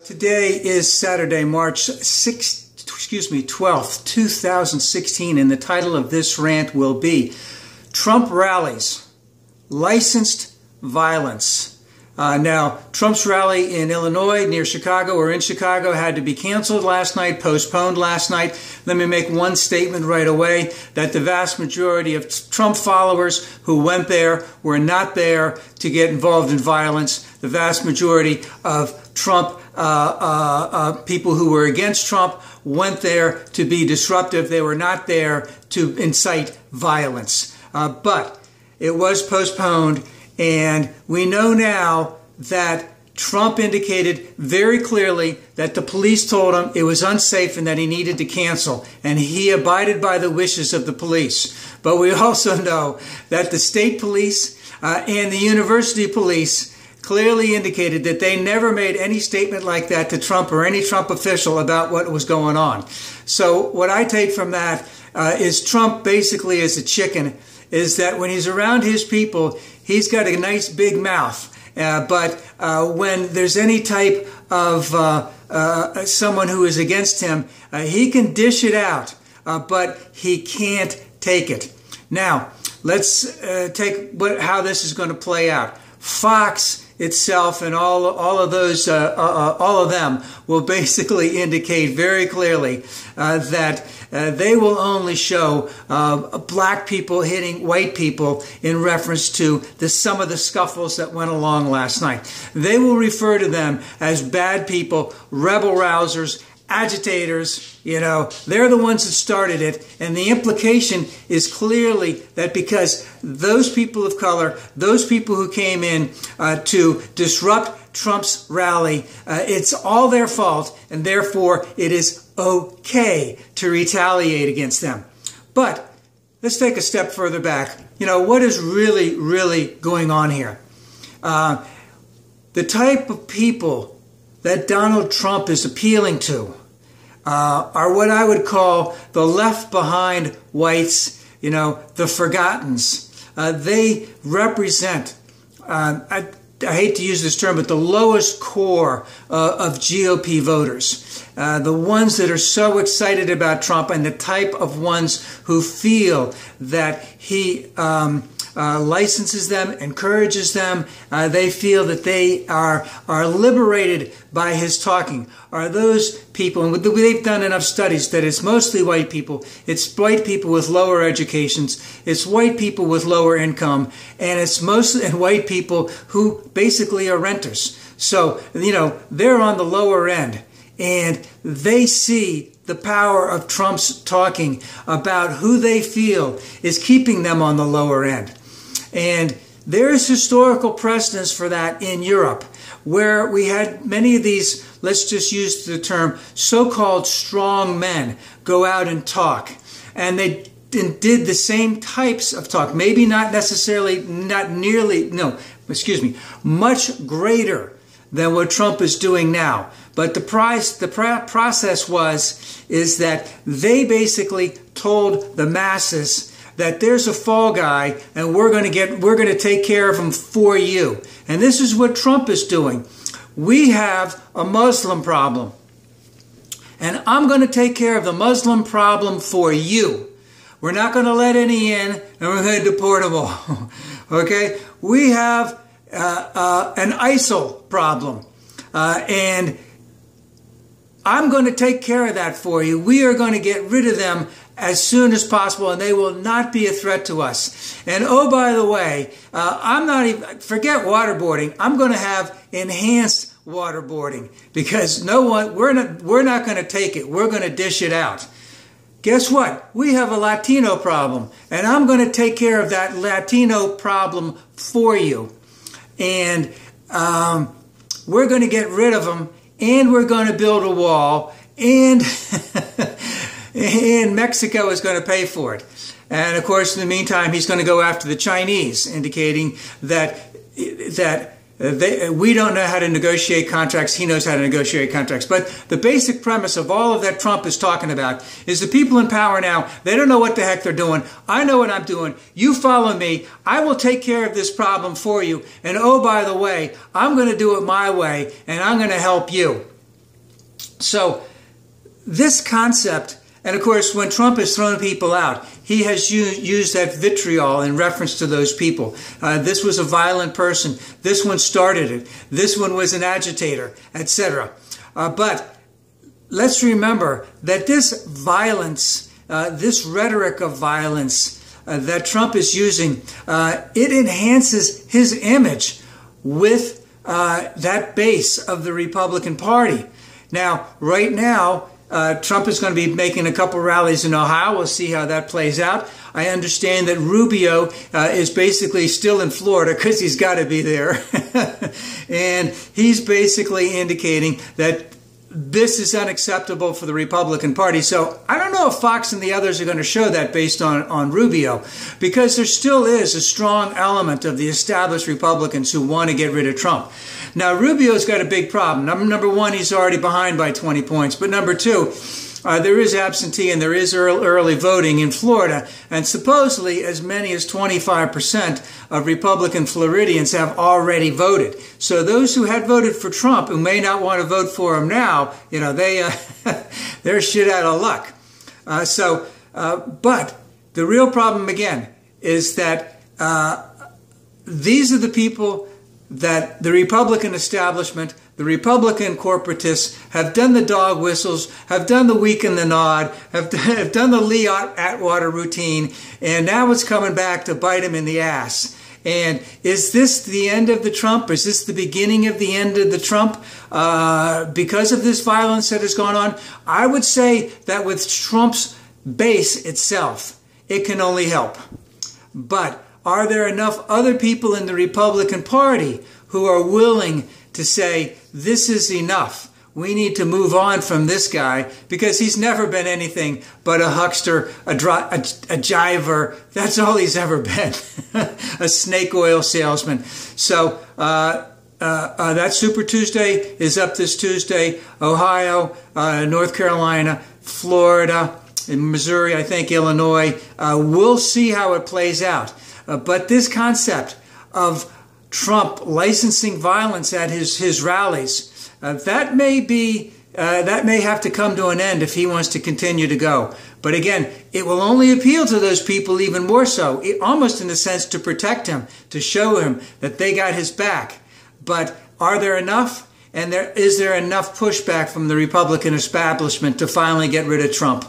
Today is Saturday, March 12th, 2016, and the title of this rant will be Trump Rallies, Licensed Violence. Now, Trump's rally in Illinois near Chicago or in Chicago had to be canceled last night, postponed last night. Let me make one statement right away, that the vast majority of Trump followers who went there were not there to get involved in violence. The vast majority of Trump people who were against Trump went there to be disruptive. They were not there to incite violence. But it was postponed, and we know now that Trump indicated very clearly that the police told him it was unsafe and that he needed to cancel, and he abided by the wishes of the police. But we also know that the state police and the university police clearly indicated that they never made any statement like that to Trump or any Trump official about what was going on. So what I take from that is Trump basically is a chicken, is that when he's around his people, he's got a nice big mouth. But when there's any type of someone who is against him, he can dish it out, but he can't take it. Now, let's take how this is going to play out. Fox itself and all of those, all of them will basically indicate very clearly that they will only show black people hitting white people in reference to some of the scuffles that went along last night. They will refer to them as bad people, rebel rousers, agitators. You know, they're the ones that started it, and the implication is clearly that because those people of color, those people who came in to disrupt Trump's rally, it's all their fault, and therefore it is okay to retaliate against them. But let's take a step further back. You know, what is really going on here? The type of people that Donald Trump is appealing to are what I would call the left behind whites, you know, the forgottens. They represent, I hate to use this term, but the lowest core of GOP voters. The ones that are so excited about Trump, and the type of ones who feel that he licenses them, encourages them. They feel that they are liberated by his talking. Are those people, and they've done enough studies that it's mostly white people. It's white people with lower educations. It's white people with lower income, and it's mostly white people who basically are renters. So, you know, they're on the lower end, and they see the power of Trump's talking about who they feel is keeping them on the lower end. And there is historical precedence for that in Europe, where we had many of these, let's just use the term, so-called strong men go out and talk. And they did the same types of talk, maybe not necessarily, much greater than what Trump is doing now. But the process is that they basically told the masses that there's a fall guy and we're going to take care of him for you. And this is what Trump is doing. We have a Muslim problem, and I'm going to take care of the Muslim problem for you. We're not going to let any in, and we're going to deport them all. Okay? We have an ISIL problem, and I'm going to take care of that for you. We are going to get rid of them as soon as possible, and they will not be a threat to us. And oh, by the way, forget waterboarding. I'm going to have enhanced waterboarding, because we're not going to take it. We're going to dish it out. Guess what? We have a Latino problem, and I'm going to take care of that Latino problem for you. And we're going to get rid of them, and we're going to build a wall, and and Mexico is going to pay for it. And of course, in the meantime, he's going to go after the Chinese, indicating that we don't know how to negotiate contracts. He knows how to negotiate contracts. But the basic premise of all of that Trump is talking about is the people in power now, they don't know what the heck they're doing. I know what I'm doing. You follow me. I will take care of this problem for you. And oh, by the way, I'm going to do it my way, and I'm going to help you. So this concept, and of course when Trump has thrown people out, he has used that vitriol in reference to those people. This was a violent person. This one started it. This one was an agitator, etc. But let's remember that this violence, this rhetoric of violence that Trump is using, it enhances his image with that base of the Republican Party. Now, right now, Trump is going to be making a couple rallies in Ohio. We'll see how that plays out. I understand that Rubio is basically still in Florida because he's got to be there. And he's basically indicating that this is unacceptable for the Republican Party. So I don't know if Fox and the others are going to show that based on Rubio, because there still is a strong element of the established Republicans who want to get rid of Trump. Now, Rubio's got a big problem. Number one, he's already behind by 20 points. But number two, there is absentee and there is early voting in Florida, and supposedly as many as 25% of Republican Floridians have already voted. So those who had voted for Trump, who may not want to vote for him now, you know, they're shit out of luck. But the real problem again is that these are the people that the Republican establishment, the Republican corporatists have done the dog whistles, have done the wink and the nod, have done the Lee Atwater routine, and now it's coming back to bite him in the ass. And is this the end of the Trump? Is this the beginning of the end of the Trump because of this violence that has gone on? I would say that with Trump's base itself, it can only help. But are there enough other people in the Republican Party who are willing to say, this is enough? We need to move on from this guy because he's never been anything but a huckster, a jiver. That's all he's ever been, a snake oil salesman. So that Super Tuesday is up this Tuesday. Ohio, North Carolina, Florida, in Missouri, I think Illinois. We'll see how it plays out. But this concept of Trump licensing violence at his rallies, that may have to come to an end if he wants to continue to go. But again, it will only appeal to those people even more so, almost in a sense to protect him, to show him that they got his back. But are there enough? And is there enough pushback from the Republican establishment to finally get rid of Trump?